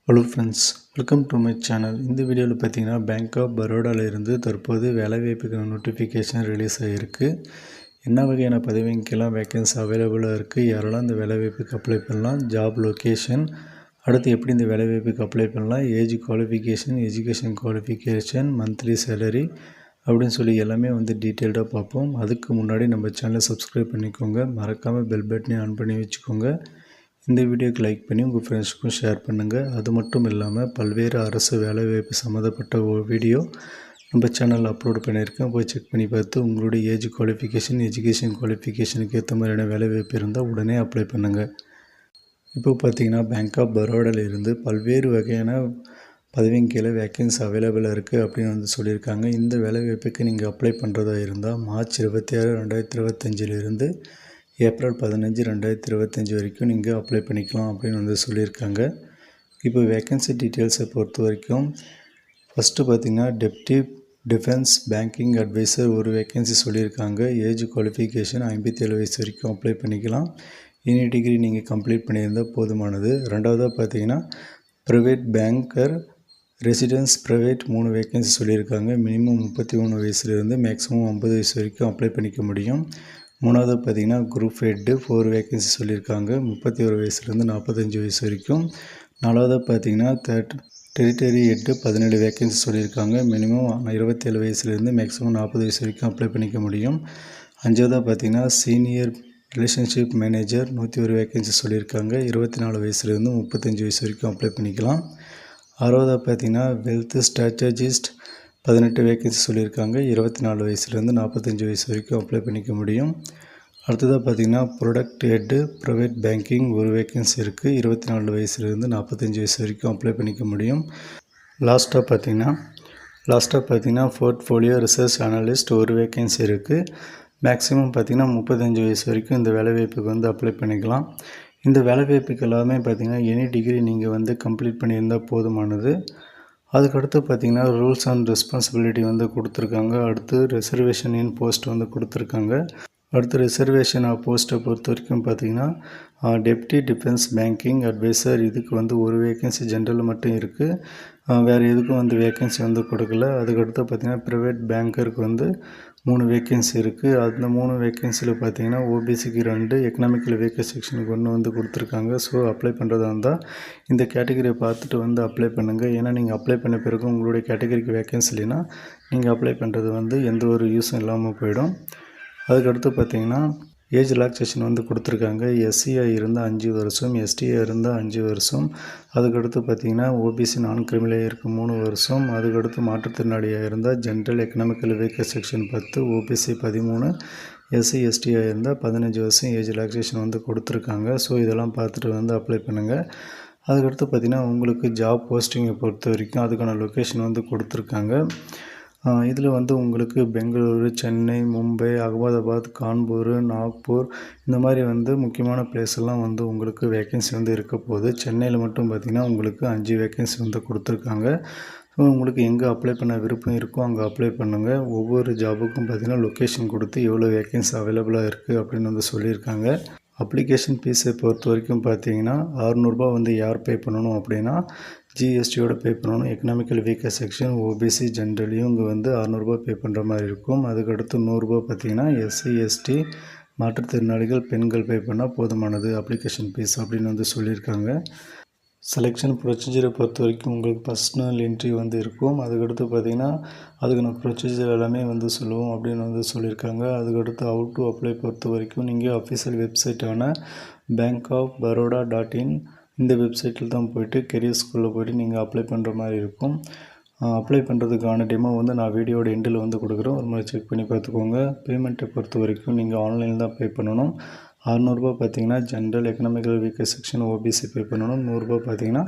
Hello friends, welcome to my channel. இந்த வீடியோவில் பார்த்தீங்கன்னா பேங்க் ஆஃப் பரோடாவிலிருந்து தற்போது வேலைவாய்ப்புக்கான நோட்டிஃபிகேஷன் ரிலீஸ் ஆகிருக்கு. என்ன வகையான பதவிக்கெல்லாம் வேக்கன்சி அவைலபிளாக இருக்குது, யாரெல்லாம் இந்த வேலைவாய்ப்புக்கு அப்ளை பண்ணலாம், ஜாப் லொக்கேஷன், அடுத்து எப்படி இந்த வேலைவாய்ப்புக்கு அப்ளை பண்ணலாம், age qualification, education qualification, monthly salary அப்படின்னு சொல்லி எல்லாமே டீட்டெயில்டாக பார்ப்போம். அதுக்கு முன்னாடி நம்ம சேனலை சப்ஸ்கிரைப் பண்ணிக்கோங்க, மறக்காமல் பெல் பட்டனையும் ஆன் பண்ணி வச்சுக்கோங்க. இந்த வீடியோக்கு லைக் பண்ணி உங்கள் ஃப்ரெண்ட்ஸுக்கும் ஷேர் பண்ணுங்கள். அது மட்டும் இல்லாமல் பல்வேறு அரசு வேலைவாய்ப்பு சம்மந்தப்பட்ட ஒரு வீடியோ நம்ம சேனலில் அப்லோட் பண்ணியிருக்கேன். போய் செக் பண்ணி பார்த்து உங்களுடைய ஏஜ் குவாலிஃபிகேஷன், எஜுகேஷன் குவாலிஃபிகேஷனுக்கு ஏற்ற மாதிரியான வேலைவாய்ப்பு இருந்தால் உடனே அப்ளை பண்ணுங்கள். இப்போ பார்த்தீங்கன்னா பேங்க் ஆஃப் பரோடாவிலிருந்து பல்வேறு வகையான பதவியின் கீழே வேக்கன்சி அவைலபிளாக இருக்குது அப்படின்னு சொல்லியிருக்காங்க. இந்த வேலைவாய்ப்புக்கு நீங்கள் அப்ளை பண்ணுறதா இருந்தால் மார்ச் 26, 2025 ஏப்ரல் 15, 2025 வரைக்கும் நீங்கள் அப்ளை பண்ணிக்கலாம் அப்படின்னு சொல்லியிருக்காங்க. இப்போ வேக்கன்சி டீட்டெயில்ஸை பொறுத்த வரைக்கும் ஃபஸ்ட்டு பார்த்திங்கன்னா டெப்டி டிஃபென்ஸ் பேங்கிங் அட்வைசர் ஒரு வேக்கன்சி சொல்லியிருக்காங்க. ஏஜ் குவாலிஃபிகேஷன் 57 வயசு வரைக்கும் அப்ளை பண்ணிக்கலாம். எனி டிகிரி நீங்கள் கம்ப்ளீட் பண்ணியிருந்தால் போதுமானது. ரெண்டாவதாக பார்த்தீங்கன்னா private banker residence private 3 vacancy சொல்லியிருக்காங்க. மினிமம் 33 வயசுலேருந்து மேக்ஸிமம் 50 வயசு வரைக்கும் அப்ளை பண்ணிக்க முடியும். மூணாவது பார்த்திங்கன்னா குரூப் ஹெட்டு 4 வேக்கன்சி சொல்லியிருக்காங்க. 31 வயசுலேருந்து 45 வயசு வரைக்கும். நாலாவது பார்த்திங்கன்னா டெரிட்டரி ஹெட்டு 17 வேக்கன்சி சொல்லியிருக்காங்க. மினிமம் 27 வயசுலேருந்து மேக்ஸிமம் 40 வயசு வரைக்கும் அப்ளை பண்ணிக்க முடியும். அஞ்சாவதாக பார்த்திங்கன்னா சீனியர் ரிலேஷன்ஷிப் மேனேஜர் 101 வேக்கன்சி சொல்லியிருக்காங்க. 24 வயசுலேருந்து 35 வயசு வரைக்கும் அப்ளை பண்ணிக்கலாம். ஆறாவதாக பார்த்திங்கன்னா வெல்த் ஸ்ட்ராட்டஜிஸ்ட் 18 வேக்கன்சி சொல்லியிருக்காங்க. 24 வயசுலேருந்து 45 வயசு வரைக்கும் அப்ளை பண்ணிக்க முடியும். அடுத்ததாக பார்த்திங்கன்னா ப்ரொடக்ட் ஹெட்டு ப்ரைவேட் பேங்கிங் ஒரு வேக்கன்சி இருக்குது. 24 வயசுலேருந்து 45 வயசு வரைக்கும் அப்ளை பண்ணிக்க முடியும். லாஸ்ட்டாக பார்த்திங்கன்னா போர்ட்ஃபோலியோ ரிசர்ச் அனலிஸ்ட் ஒரு வேக்கன்சி இருக்குது. மேக்ஸிமம் பார்த்திங்கன்னா 35 வயசு வரைக்கும் இந்த வேலைவாய்ப்புக்கு அப்ளை பண்ணிக்கலாம். இந்த வேலைவாய்ப்புக்கு எல்லாமே பார்த்திங்கன்னா எனி டிகிரி நீங்கள் கம்ப்ளீட் பண்ணியிருந்தால் போதுமானது. அதுக்கடுத்து பார்த்திங்கன்னா ரூல்ஸ் அண்ட் ரெஸ்பான்சிபிலிட்டி கொடுத்துருக்காங்க. அடுத்து ரிசர்வேஷன் இன் போஸ்ட் கொடுத்துருக்காங்க. அடுத்து ரிசர்வேஷன் போஸ்ட்டை பொறுத்த வரைக்கும் பார்த்திங்கன்னா டெப்டி டிஃபென்ஸ் பேங்கிங் அட்வைசர் இதுக்கு ஒரு வேக்கன்சி ஜென்ரல் மட்டும் இருக்குது. வேறு எதுக்கும் வேக்கன்சி கொடுக்கல. அதுக்கடுத்து பார்த்திங்கன்னா ப்ரைவேட் பேங்கருக்கு 3 வேக்கன்சி இருக்குது. அந்த 3 வேக்கன்சியில் பார்த்திங்கன்னா ஓபிசிக்கு 2, எக்கனாமிக்கல் வீக்கர் செக்ஷனுக்கு 1 கொடுத்துருக்காங்க. ஸோ அப்ளை பண்ணுறதா இருந்தால் இந்த கேட்டகரியை பார்த்துட்டு அப்ளை பண்ணுங்கள். ஏன்னா நீங்கள் அப்ளை பண்ண பிறகு உங்களுடைய கேட்டகரிக்கு வேக்கன்சி இல்லைன்னா நீங்கள் அப்ளை பண்ணுறது எந்த ஒரு யூஸும் இல்லாமல் போயிடும். அதுக்கடுத்து பார்த்திங்கன்னா ஏஜ் ரிலாக்ஸேஷன் கொடுத்துருக்காங்க. எஸ்சியாக இருந்தால் 5 வருஷம், எஸ்டியாக இருந்தால் 5 வருஷம். அதுக்கடுத்து பார்த்திங்கன்னா ஓபிசி நான் கிரிமினலாக இருக்குது 3 வருஷம். அதுக்கடுத்து மாற்றுத்திறனாளியாக இருந்தால் general economical weaker section 10, OBC 13, SC எஸ்டியாக இருந்தால் 15 வருஷம் ஏஜ் ரிலாக்ஸேஷன் கொடுத்துருக்காங்க. ஸோ இதெல்லாம் பார்த்துட்டு அப்ளை பண்ணுங்கள். அதுக்கடுத்து பார்த்திங்கன்னா உங்களுக்கு ஜாப் போஸ்டிங்கை பொறுத்த வரைக்கும் அதுக்கான லொக்கேஷன் கொடுத்துருக்காங்க. இதில் உங்களுக்கு பெங்களூரு, சென்னை, மும்பை, அகமதாபாத், கான்பூர், நாக்பூர் இந்த மாதிரி முக்கியமான பிளேஸெல்லாம் உங்களுக்கு வேக்கன்சி இருக்க போகுது. சென்னையில் மட்டும் பார்த்திங்கன்னா உங்களுக்கு 5 வேக்கன்சி கொடுத்துருக்காங்க. ஸோ உங்களுக்கு எங்கே அப்ளை பண்ண விருப்பம் இருக்கோ அங்கே அப்ளை பண்ணுங்கள். ஒவ்வொரு ஜாபுக்கும் பார்த்திங்கன்னா லொக்கேஷன் கொடுத்து எவ்வளோ வேக்கன்சி அவைலபிளாக இருக்குது அப்படின்னு சொல்லியிருக்காங்க. அப்ளிகேஷன் ஃபீஸை பொறுத்த வரைக்கும் பார்த்தீங்கன்னா 600 ரூபா யார் பே பண்ணணும் அப்படின்னா ஜிஎஸ்டியோட பே பண்ணணும். எக்கனாமிக்கல் வீக்கர் செக்ஷன், ஓபிசி, ஜென்ரலையும் இங்கே 600 ரூபா பே பண்ணுற மாதிரி இருக்கும். அதுக்கடுத்து 100 ரூபா பார்த்தீங்கன்னா எஸ்சி எஸ்டி மாற்றுத்திறனாளிகள் பெண்கள் பே பண்ணால் போதுமானது அப்ளிகேஷன் ஃபீஸ் அப்படின்னு சொல்லியிருக்காங்க. செலெக்ஷன் ப்ரொசீஜரை பொறுத்த வரைக்கும் உங்களுக்கு பர்சனல் இன்டர்வியூ இருக்கும். அதுக்கடுத்து பார்த்திங்கன்னா அதுக்கான ப்ரொசீஜர் எல்லாமே சொல்லுவோம் அப்படின்னு சொல்லியிருக்காங்க. அதுக்கடுத்து ஹவு டு அப்ளை பொறுத்த வரைக்கும் நீங்கள் அஃபிஷியல் வெப்சைட்டான bankofbaroda.in இந்த வெப்சைட்டில் தான் போய்ட்டு கெரியர் ஸ்கூலில் போய்ட்டு நீங்கள் அப்ளை பண்ணுற மாதிரி இருக்கும். அப்ளை பண்ணுறதுக்கான டெமோ நான் வீடியோட எண்டில் கொடுக்குறோம். ஒரு மாதிரி செக் பண்ணி பார்த்துக்கோங்க. பேமெண்ட்டை பொறுத்த வரைக்கும் நீங்கள் ஆன்லைனில் தான் பே பண்ணணும். 600 ரூபா பார்த்திங்கன்னா general economical weaker section OBC pay பண்ணணும். 100 ரூபா பார்த்திங்கன்னா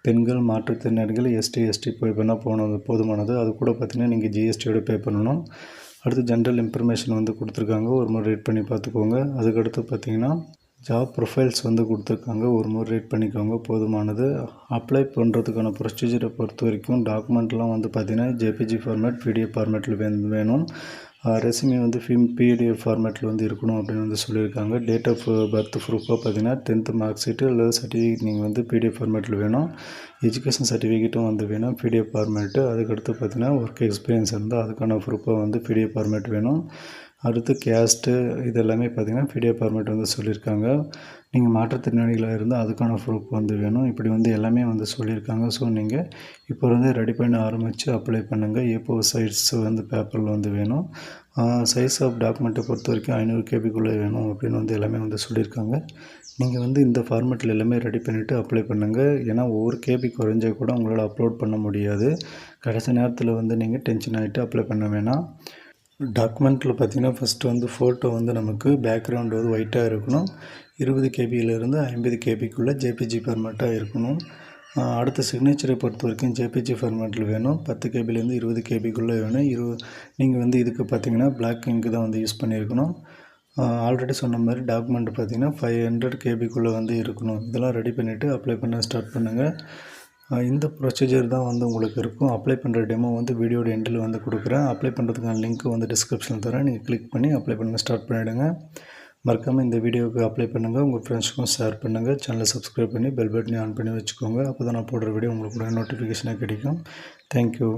பெண்கள், மாற்றுத்திறனாளிகள், எஸ்டி பே பண்ணால் போதுமானது. அது கூட பார்த்திங்கன்னா நீங்கள் ஜிஎஸ்டியோட பே பண்ணணும். அடுத்து ஜென்ரல் இன்ஃபர்மேஷன் கொடுத்துருக்காங்க. ஒரு முறை ரீட் பண்ணி பார்த்துக்கோங்க. அதுக்கடுத்து பார்த்திங்கன்னா ஜாப் ப்ரொஃபைல்ஸ் கொடுத்துருக்காங்க. ஒரு முறை ரீட் பண்ணிக்கோங்க, போதுமானது. அப்ளை பண்ணுறதுக்கான ப்ரொசீஜரை பொறுத்த வரைக்கும் டாக்குமெண்ட்லாம் பார்த்திங்கன்னா ஜேபிஜி ஃபார்மேட், பிடிஎஃப் ஃபார்மேட்டில் வேணும். ரெஸ்யூமே வந்து PDF ஃபார்மேட்டில் வந்து இருக்கணும் அப்படின்னு வந்து சொல்லியிருக்காங்க. டேட் ஆஃப் பர்த் ப்ரூஃபாக பார்த்தீங்கன்னா 10th மார்க் ஷீட்டு அல்லது சர்டிஃபிகேட் நீங்கள் வந்து PDF ஃபார்மேட்டில் வேணும். எஜுகேஷன் சர்டிஃபிகேட்டும் வந்து வேணும் PDF ஃபார்மேட்டு. அதுக்கடுத்து பார்த்தீங்கன்னா ஒர்க் எக்ஸ்பீரியன்ஸ் இருந்தால் அதுக்கான ப்ரூஃபாக வந்து PDF ஃபார்மேட் வேணும். அடுத்து கேஸ்ட்டு இது எல்லாமே பார்த்தீங்கன்னா PDF ஃபார்மேட் வந்து சொல்லியிருக்காங்க. நீங்கள் மாற்றுத்திறனாளிகளாக இருந்தால் அதுக்கான ப்ரூஃப் வந்து வேணும். இப்படி வந்து எல்லாமே வந்து சொல்லியிருக்காங்க. ஸோ நீங்கள் இப்போ வந்து ரெடி பண்ண ஆரம்பித்து அப்ளை பண்ணுங்கள். A4 சைஸ் வந்து பேப்பரில் வந்து வேணும். சைஸ் ஆஃப் டாக்குமெண்ட்டை பொறுத்த வரைக்கும் 500 கேபிக்குள்ளே வேணும் அப்படின்னு வந்து எல்லாமே வந்து சொல்லியிருக்காங்க. நீங்கள் வந்து இந்த ஃபார்மேட்டில் எல்லாமே ரெடி பண்ணிவிட்டு அப்ளை பண்ணுங்கள். ஏன்னா ஒவ்வொரு கேபி குறைஞ்சா கூட உங்களால் அப்லோட் பண்ண முடியாது. கடைசி நேரத்தில் வந்து நீங்கள் டென்ஷன் ஆகிட்டு அப்ளை பண்ண வேணாம். டாக்குமெண்ட்டில் பார்த்தீங்கன்னா ஃபஸ்ட்டு வந்து ஃபோட்டோ வந்து நமக்கு பேக்ரவுண்டு வந்து ஒயிட்டாக இருக்கணும். 20 கேபியிலேருந்து 50 கேபிக்குள்ளே JPG ஃபார்மேட்டாக இருக்கணும். அடுத்த சிக்னேச்சரை பொறுத்த வரைக்கும் JPG ஃபார்மேட்டில் வேணும். 10 கேபிலேருந்து 20 கேபிக்குள்ளே வேணும். நீங்கள் வந்து இதுக்கு பார்த்தீங்கன்னா பிளாக் இங்கு தான் வந்து யூஸ் பண்ணியிருக்கணும். ஆல்ரெடி சொன்ன மாதிரி டாக்குமெண்ட் பார்த்தீங்கன்னா 500 கேபிக்குள்ளே வந்து இருக்கணும். இதெல்லாம் ரெடி பண்ணிவிட்டு அப்ளை பண்ண ஸ்டார்ட் பண்ணுங்கள். இந்த ப்ரொசீஜர் தான் வந்து உங்களுக்கு இருக்கும். அப்ளை பண்ணுற டெமோ வந்து வீடியோட எண்டில் வந்து கொடுக்குறேன். அப்ளை பண்ணுறதுக்கான லிங்க் வந்து டிஸ்கிரிப்ஷனில் தரேன். நீங்கள் கிளிக் பண்ணி அப்ளை பண்ண ஸ்டார்ட் பண்ணிவிடுங்க. மறக்காமல் இந்த வீடியோவுக்கு அப்ளை பண்ணுங்கள். உங்கள் ஃப்ரெண்ட்ஸுக்கும் ஷேர் பண்ணுங்கள். சேனலை சப்ஸ்கிரைப் பண்ணி பெல் பட்டனை ஆன் பண்ணி வச்சுக்கோங்க. அப்போ தான் நான் போடுற வீடியோ உங்களுக்கு நோட்டிஃபிகேஷனாக கிடைக்கும். தேங்க்யூ.